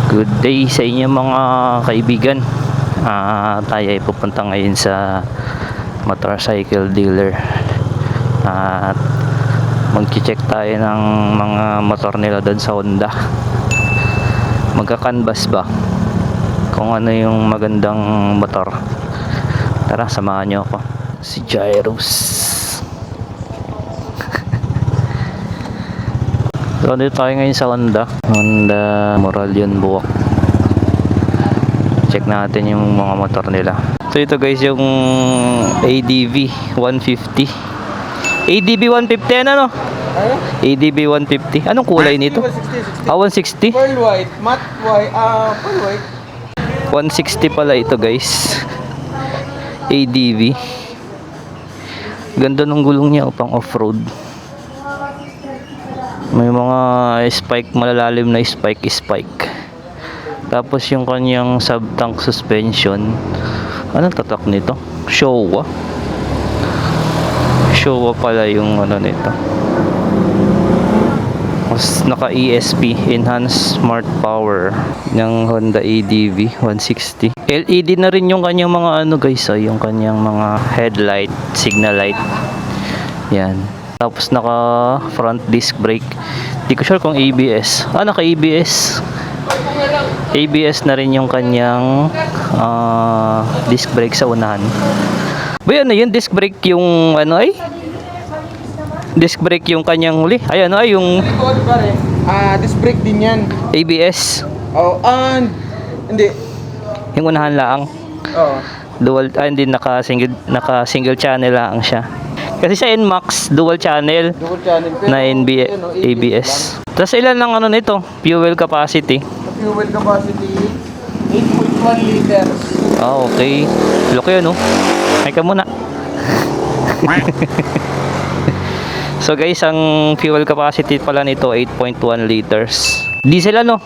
Good day sa inyo mga kaibigan. Tayo ay pupunta ngayon sa motorcycle dealer at mag-check tayo ng mga motor nila doon sa Honda. Magka-canvas ba kung ano yung magandang motor. Tara, samahan nyo ako. Si Jairus. So, dito tayo ngayon sa Honda Moralion Buwak. Check natin yung mga motor nila. So ito guys yung ADV 150. ADV 150 ano? ADV 150. Anong kulay nito? 160. Pearl white, matte white, pearl white. 160 pala ito guys. ADV. Ganda ng gulong niya, pang off-road. May mga spike, malalalim na spike. Tapos yung kanyang sub-tank suspension, anong tatak nito? Showa pala yung ano nito. Mas naka ESP, Enhanced Smart Power ng Honda ADV 160. LED na rin yung kanyang mga ano guys, yung kanyang mga headlight, signal light. Yan. Tapos naka front disc brake. Di ko sure kung ABS. Naka ABS. ABS na rin yung kanyang disc brake sa unahan. Ba ano yun? Disc brake yung ano ay? Disc brake yung kanyang huli. Ay ano ay yung Disc brake din yan. ABS. Oh, hindi. Yung unahan lang. Oo. Dual, hindi naka single channel lang siya. Kasi sa NMAX dual channel Dual channel. Pero, na ABS. Tapos ilan lang ano nito? Fuel capacity. Fuel capacity 8.1 liters. Okay. Laki yun, no? Ay ka muna. So guys, ang fuel capacity pala nito 8.1 liters. Diesel ano?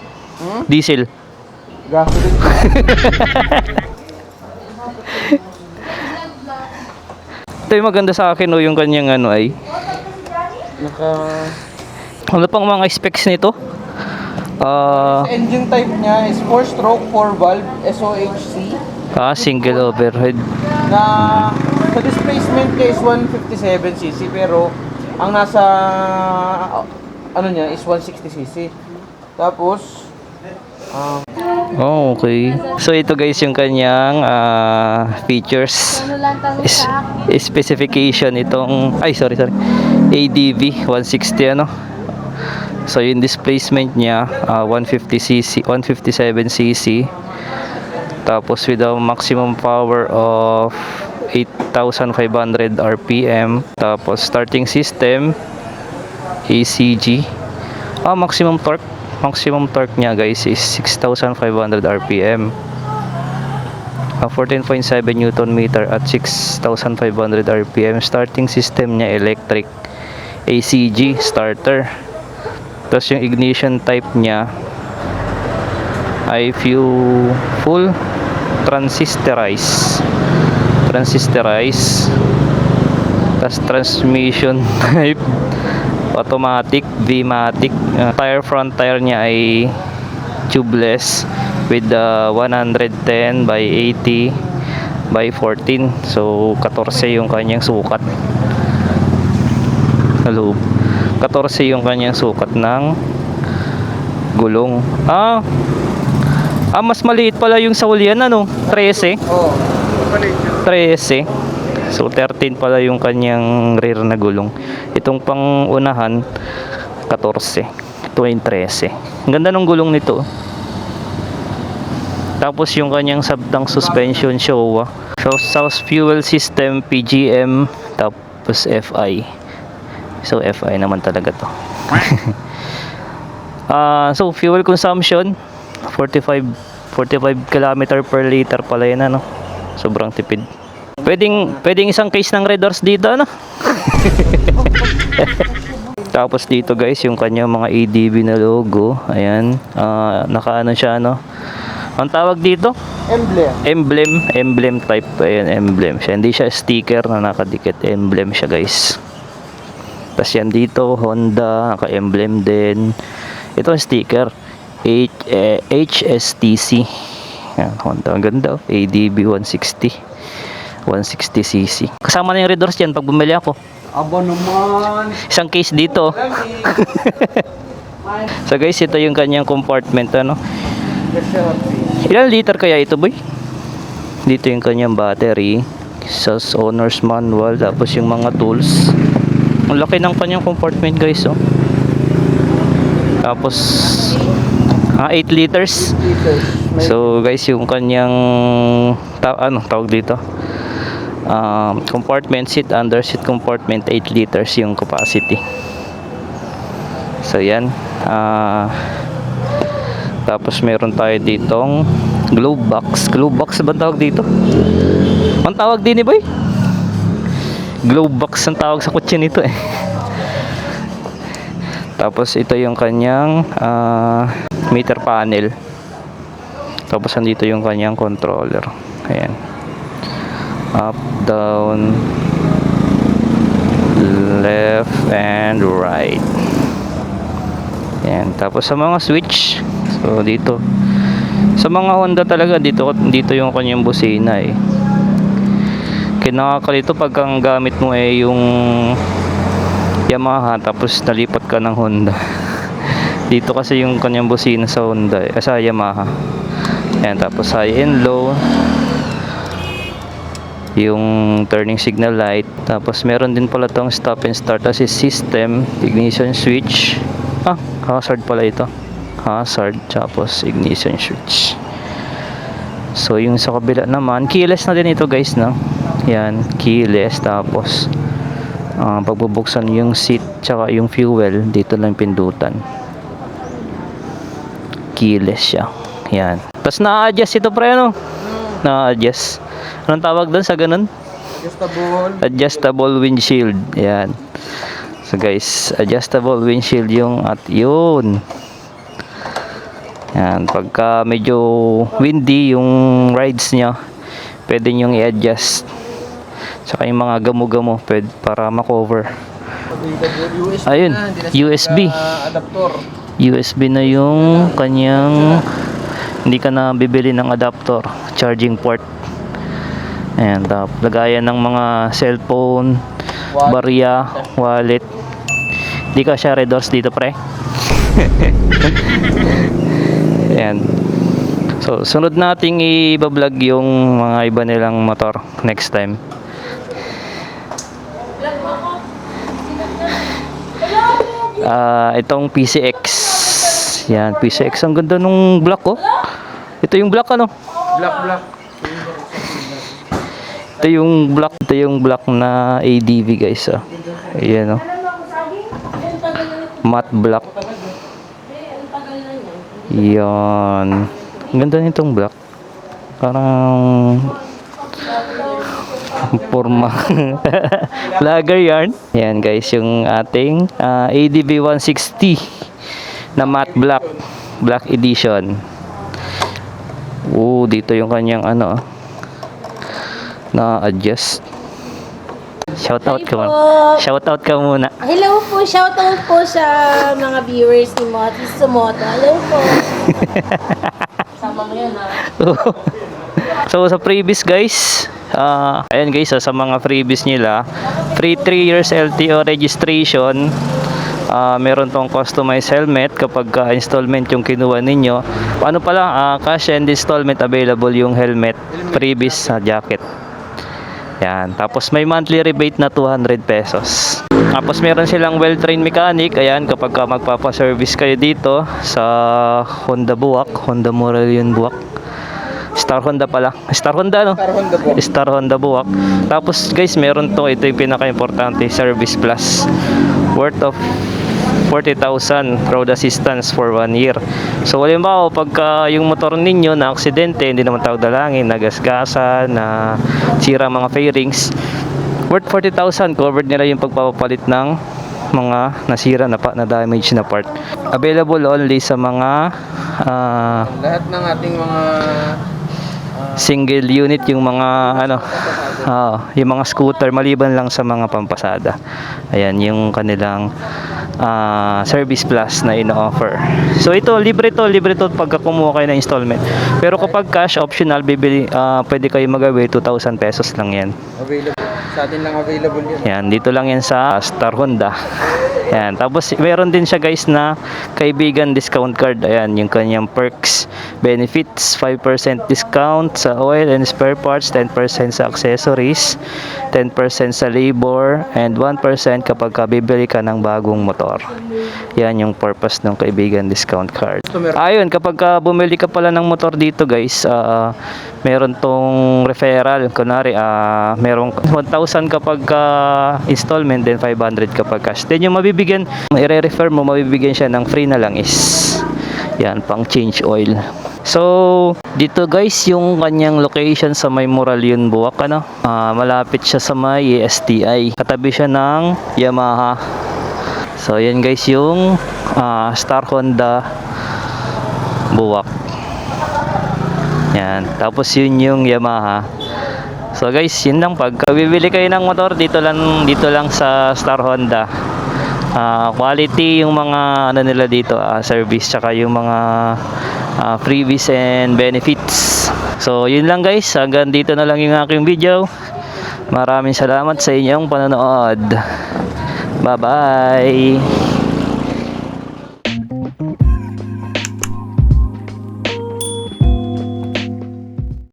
Diesel. Gasoline. Ito yung maganda sa akin, no, yung kanyang ano ay. Ano pang mga specs nito? Engine type niya is 4-stroke 4-valve SOHC. Single overhead. Na sa displacement niya is 157cc pero ang nasa ano niya is 160cc. Tapos Okay. So ito guys yung kanyang features. Specification itong ADV 160 ano. So yung displacement niya 150cc, 157cc. Tapos with a maximum power of 8,500 RPM. Tapos starting system ACG. Maximum torque niya guys is 6,500 RPM. 14.7 Newton meter at 6,500 RPM. Starting system niya electric ACG starter. Tapos yung ignition type niya ay full transistorize. Tapos transmission type automatic V-matic. Front tire niya ay tubeless with 110 by 80 by 14. So 14 yung kanyang sukat. Hello. 14 yung kanyang sukat ng gulong. Mas maliit pala yung sa hulihan ano? 13. oh, maliit yun. 13. So 13 pala yung kanyang rear na gulong. Itong pang unahan 14. Ito yung 13. Ang ganda ng gulong nito. Tapos yung kanyang sub-tank suspension Showa. So fuel system PGM tapos FI. So FI naman talaga to. So fuel consumption 45 km per liter pala yan ano. Sobrang tipid. Pwedeng isang case ng Red Horse dito ano. Tapos dito guys yung kanyang mga ADV na logo. Ayan. Nakaano siya ano. Ang tawag dito? Emblem type. Ayan, emblem siya. Hindi siya sticker na nakadikit. Emblem siya guys. Tapos yan dito Honda, naka-emblem din. Ito ang sticker. HSTC. Yan, Honda. Ang ganda. ADV 160. 160cc. Kasama na yung red doors dyan pag bumili ako. Aba naman. Isang case dito. So guys, ito yung kanyang compartment, ano. Ilang liter kaya ito, boy? Dito yung kanyang battery, sa owner's manual, tapos yung mga tools. Ang laki ng kanyang compartment, guys, oh. Tapos 8 liters. So guys, yung kanyang tawag dito, compartment, seat under seat compartment, 8 liters yung capacity. So yan. Tapos meron tayo ditong glove box. Glove box ba tawag dito? Ang tawag din ni boy? Glove box ang tawag sa kotse nito eh. Tapos ito yung kanyang meter panel. Tapos andito yung kanyang controller. Ayan. Up, down, left, and right. Ayan. Tapos sa mga switch, so dito. Sa mga Honda talaga, dito yung kanyang busina eh. Kinakakalito pag ang gamit mo eh yung Yamaha, tapos nalipat ka ng Honda. Dito kasi yung kanyang busina sa Honda eh, sa Yamaha. Ayan, tapos high and low, yung turning signal light. Tapos meron din pala tong stop and start assist system, ignition switch. Hazard pala ito. Hazard, tapos ignition switch. So yung sa kabila naman, keyless na din ito guys, no? Yan, keyless. Tapos pagbubuksan yung seat tsaka yung fuel, dito lang pindutan. Keyless siya. Yan. Tapos na-adjust ito pre, ano? Na-adjust. Anong tawag doon sa ganun? Adjustable windshield. Yan. So guys, adjustable windshield yung at yun. Yan. Pagka medyo windy yung rides niya, pwede nyong i-adjust. Saka yung mga gamo-gamo pwede para makover. Ayun, USB. USB na yung kanyang, hindi ka na bibili ng adapter, charging port. Ayan, lagayan ng mga cellphone, barya, wallet. Hindi ka siya red doors dito pre. Ayan. So sunod nating i-vlog yung mga iba nilang motor next time. Itong PCX. Yan, PCX. Ang ganda nung black, oh. Ito yung black, ano? Black. Ito yung black na ADV, guys, oh. Ayan, oh. Matte black. Yan. Ang ganda nitong black. Parang forma. Lager yarn. Yan guys, yung ating ADV 160 na matte black edition. Dito yung kanyang ano, na adjust. Shoutout ka muna. Shoutout ka muna. Hello po, shoutout po sa mga viewers ni Motis Sumoto. Hello po. Sama mo yun, ha? So sa previous guys, ayan guys, sa mga previous nila, free 3 years LTO registration, meron tong customized helmet kapag installment yung kinuha ninyo. Ano pala, cash and installment available yung helmet, previous sa jacket. Yan, tapos may monthly rebate na 200 pesos. Tapos meron silang well-trained mechanic. Ayan, kapag magpapa-service kayo dito sa Honda Buwak, Honda Moralion Buwak, Star Honda pala. Star Honda, no? Star Honda Buwak. Tapos guys, meron ito yung pinaka-importante, Service Plus, worth of 40,000 road assistance for 1 year. So halimbawa, pagka yung motor ninyo na aksidente, hindi naman tawag dalangin, nagasgasan, na sira mga fairings, worth 40,000, covered nila yung pagpapalit ng mga nasira na damage na part. Available only sa mga lahat ng ating mga single unit yung mga ano, yung mga scooter maliban lang sa mga pampasada. Ayan yung kanilang service plus na ino-offer. So ito libre to pagka kumuha kayo ng installment. Pero kapag cash optional bibili, pwede kayo magawi 2,000 pesos lang yan. Available. Sa atin lang available yun. Yan, dito lang yan sa Star Honda. Yan, tapos meron din siya guys na kaibigan discount card. Ayan, yung kanyang perks, benefits, 5% discount sa oil and spare parts, 10% sa accessories, 10% sa labor, and 1% kapag bibili ka ng bagong motor. Yan yung purpose ng kaibigan discount card. Ayun, kapag bumili ka pala ng motor dito guys, meron tong referral. Kunwari, meron 1,000 kapag installment, then 500 kapag cash. Then yung mabibigyan, i-refer mo, mabibigyan siya ng free na lang is yan, pang change oil. So, dito guys, yung kanyang location sa may Moralion, Buwak, ano? Malapit siya sa may STI. Katabi siya ng Yamaha. So, yan guys, yung Star Honda Buwak. Yan. Tapos yun yung Yamaha. So guys, yun lang. Pagka bibili kayo ng motor, dito lang sa Star Honda. Quality yung mga ano nila dito, service, tsaka yung mga freebies and benefits. So yun lang guys, hanggang dito na lang yung aking video. Maraming salamat sa inyong panonood. Bye bye.